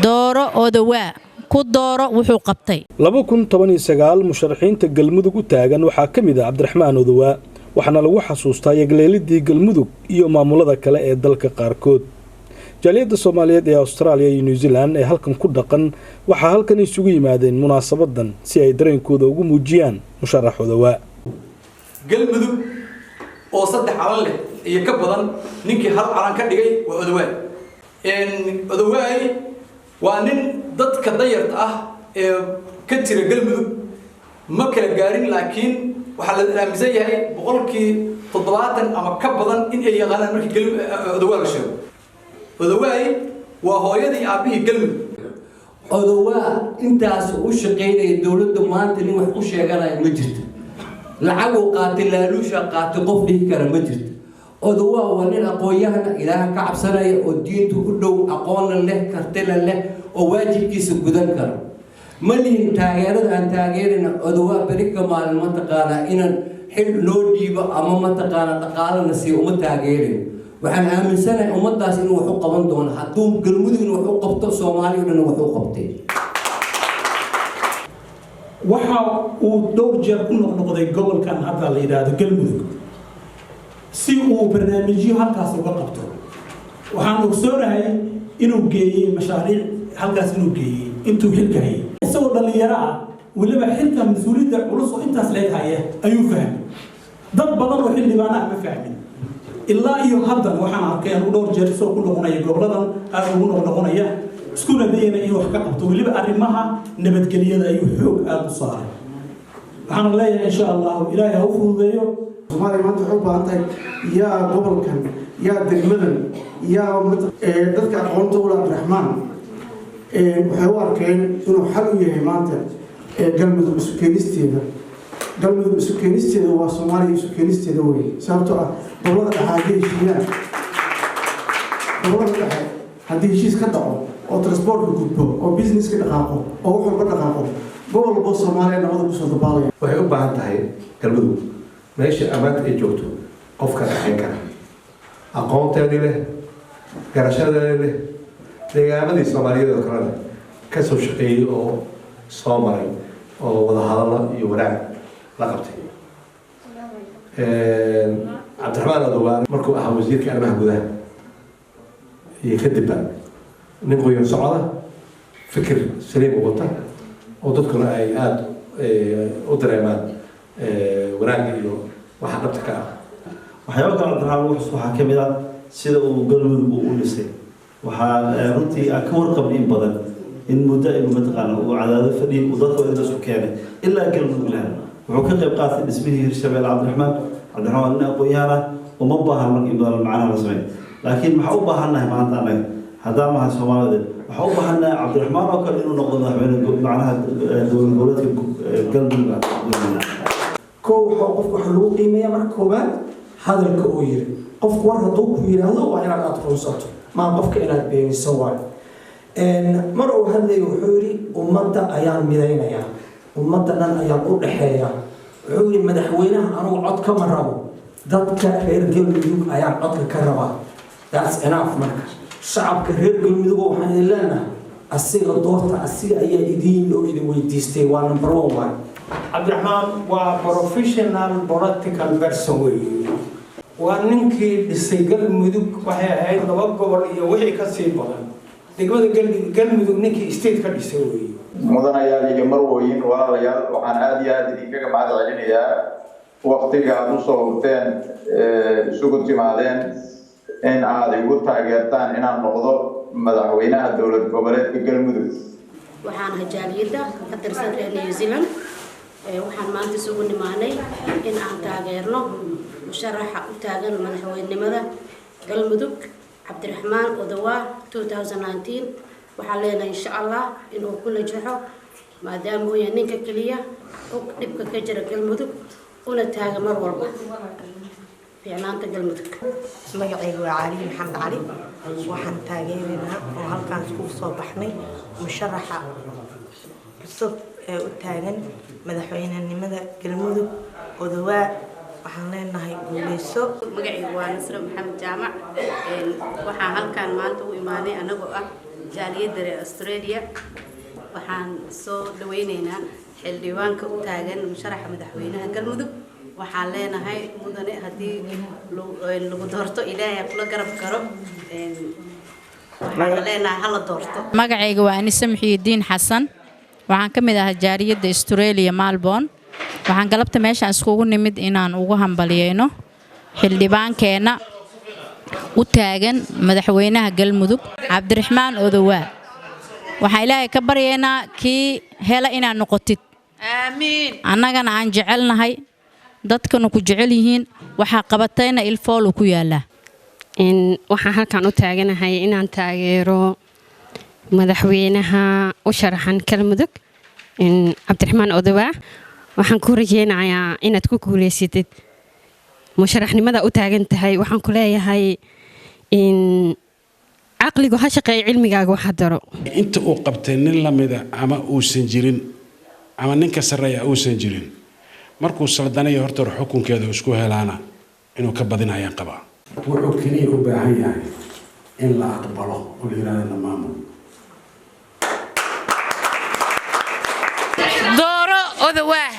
dooro odawaa ku dooro wuxuu qabtay 2019 musharaxiinta galmudug u taagan waxaa ka mid ah Cabdiraxmaan Odawaa waxaana lagu xasuustaa yagleelidii galmudug iyo maamulada kale ee dalka qaarkood jaaliyadda Soomaaliyeed ee Australia iyo New Zealand ee halkan ku dhaqan waxa halkan isugu yimaadeen munaasabadan si ay dareenkooda ugu muujiyaan musharax Odawaa galmudug oo saddex calan leh iyo ka badan ninkii hal calan ka dhigay waa Odawaa Odawaa waa nin dadka dayarta ah ee ka jira galmudug ma kala gaarin laakiin waxa la aaminsan yahay boqolkii 70 ama ka badan in ay yaqaanaan markii Odawaa la sheego Odawaa waa hooyadii aabihii galmudug Odawaa intaas u shaqeynay dawladda maanta nin wax ku sheeganay ma jirto lacag uu qaatay laaluusha qaatay qof dhihi kara ma jirto Odawaa waa nin aqoon-yahan Ilaahay ka cabsanaya oo diintu u dhow aqoon leh kartila leh oo waajibkiisa gudan karo malihin taageerada aan taageerina Odawaa bariga maalin ma taqaana inaan xil loo dhiibo ama ma taqaana dhaqaalana si uma taageerin waxaan aaminsanahay ummadaas inuu wax u qaban doono hadduu galmudug wax u qabto Soomaaliya dhan wax u qabtay waxa uu dhowr jeer ku noqday gobolkan hadda la yiraahdo galmudug si uu barnaamijyo halkaas uga qabto waxaan ogsoonahay inuu geeyay mashaariic halkaas inuu geeyay intuu xilka hayay isagoo dhalinyaro ah waliba xilka mas'uuliyadda culus oo intaas leedahay ayuu fahmay dad badan oo xildhibaan ah ma fahmin ilaa iyo haddana waxaan arkay inuu dhowr jeer soo ku noqonaya goboladan aad ugu noqonaya iskuuna dayana inuu wax ka qabto waliba arrimaha nabadgelyada ayuu xoog aad u saaray waxaan leeyahay insha Allah Ilaahay ha u fududeeyo Soomaaliya maanta wuxuu u baahan tahay yaa gobolkan yaa degmadan yaa dadka aqoonta u leh Cabdiraxmaan waxay u arkeen inuu xal u yahay maanta galmudug isu keenisteeda waa Soomaaliya isu keenisteeda weeye sababtoo ah gobolada dhexe haddii heshiis ka dhaco oo transportka gudbo oo businesska dhaqaaqo oo wax walba dhaqaaqo gobol walba Soomaaliya nabada kusoo dabaalaya waxay u baahan tahay galmudug meesha amaanta ay joogto qofka dhaxayn kara aqoonteedii leh garashadeedii leh deegaamadii Soomaaliyeed oo kale ka soo shaqeeyay oo soo maray oo wada hadallo iyo wanaag la qabtay Cabdiraxmaan Odawaa markuu ahaa wasiirka arrimaha gudaha iyo kadib nin qoyan socda fikir saliim wata oo dadkuna ay aad u dareemaan wanaag iyo waxa dhabta ka ah waxyaabo kale Cabdiraxmaan waxaa ka mid ah sida uu galmudug u dhisay waxaa runtii ka warqabay in badan in muddo ay mataqaana uu cadaado fadhiyo uu dadka inta isku keenay ilaa galmudug lahayn wuxuu ka qayb qaatay dhismihii Hirshabelle Cabdiraxmaan nin aqoon-yahan ah uma baahna in badan macnaha la sameeyo laakiin waxa u baahanahay maanta anaga haddaan maha Soomaaliyeed waxa u baahanahay Cabdiraxmaan oo kale inuu noqdo madaxweyne macnaha dowladda galmudug koow qofku waxa lagu qiimeeyaa marka koobaad hadalka uu yiri qofku war hadduu ku yiraahdo waa inaad aqoonsato ma qofka inaad beeniso waa mar uu hadlayo wuxuu yiri ummadda ayaan midaynayaa ummadda dhan ayaan u dhaxeeyaa wuxuu yiri madaxweynaha anigu cod kama rabo dadka reer galmudug ayaan codka ka rabaa that's enough marka shacabka reer galmudug waxaan ilaalinahay asiga doorta asiga ayaa idin weydiistay waa number 1 waa Cabdiraxmaan waa professional political person waa ninkii dhisay galmudug waxay ahayd 2 gobol iyo wixii ka sii badan degmada galmudug ninkii state ka dhisay weeye mudanayaal iyo marwooyin walaalayaal waxaan aad iyo aad idinkaga mahad celinayaa waqtiga aad u soo hurteen isugu timaadeen in aad igu taageertaan inaan noqdo madaxweynaha dowlad goboleedka galmudug waxaan hajaaliyada ka tirsan reer New Zealand waxaan maanta isugu nimaanay in aan taageerno musharaxa u taagan madaxweynenimada galmudug Cabdiraxmaan Odawaa 2019 waxaan leenahay insha Allah inuu ku najaxo maadaama uu yahay ninka kaliya oo dhibka ka jira galmudug una taagan mar walba fiicnaanta galmudug magacaygu waa Cali Maxamed Cali waxaan taageeraynaa oo halkaan isku soo baxnay musharaxa cusub ee u taagan madaxweynenimada galmudug Odawaa waxaan leenahay guuleyso magacaygu waa Nasra Maxamed Jaamac waxaan halkaan maanta u imaanay anagoo ah jaaliyadda reer Australia waxaan soo dhaweynaynaa xildhibaanka u taagan musharaxa madaxweynaha galmudug waxaan leenahay mudane haddii lagu doorto ilaahay kula garab karo waxaan leenahay hala doorto magacayga waa Anise Muxiidiin Xasan waxaan ka mid ahaa jaaliyadda Australia Melbourne waxaan galabta meeshaan iskugu nimid inaan ugu hambalyeeyno xildhibaankeena u taagan madaxweynaha galmudug Cabdiraxmaan Odowaa waxaan ilaahay ka baryeynaa kii hela inaan noqotid amiin annagana aan jecelnahay dadkana ku jecel yihiin waxa qabatayna ilfool ku yaala waxaan halkaan u taaganahay inaan taageero madaxweynaha u sharaxan galmudug Cabdiraxmaan Odowaa waxaan ku rajeynayaa inaad ku guuleysatid musharaxnimada u taagan tahay waxaan ku leeyahay caqligu ha shaqeeyo cilmigaaga waxa daro inta uu qabtay nin lamida ama uusan jirin ama ninka sareeya uusan jirin markuu saldanayo horta xukunkeeda isku helaana inuu ka badinayaan qaba wuxuu kaliya u baahan yahay in la aqbalo oo la yiraahdo maamul dooro Odowaa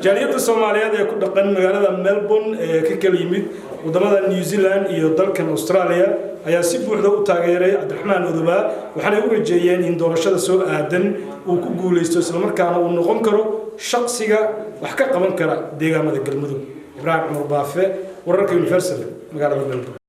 jaaliyadda Soomaaliyeed ee ku dhaqan magaalada Melbourne ee ka kala yimid wadamada New Zealand iyo dalkan Australia ayaa si buuxda u taageeray Cabdiraxmaan Odowaa waxaana u rajeeyeen in doorashada soo aadan uu ku guuleysto isla markaana uu noqon karo shaqsiga wax ka qaban kara deegaamada galmudug Ibrahim Umar Baafe wararka Universal magaalada Melbourne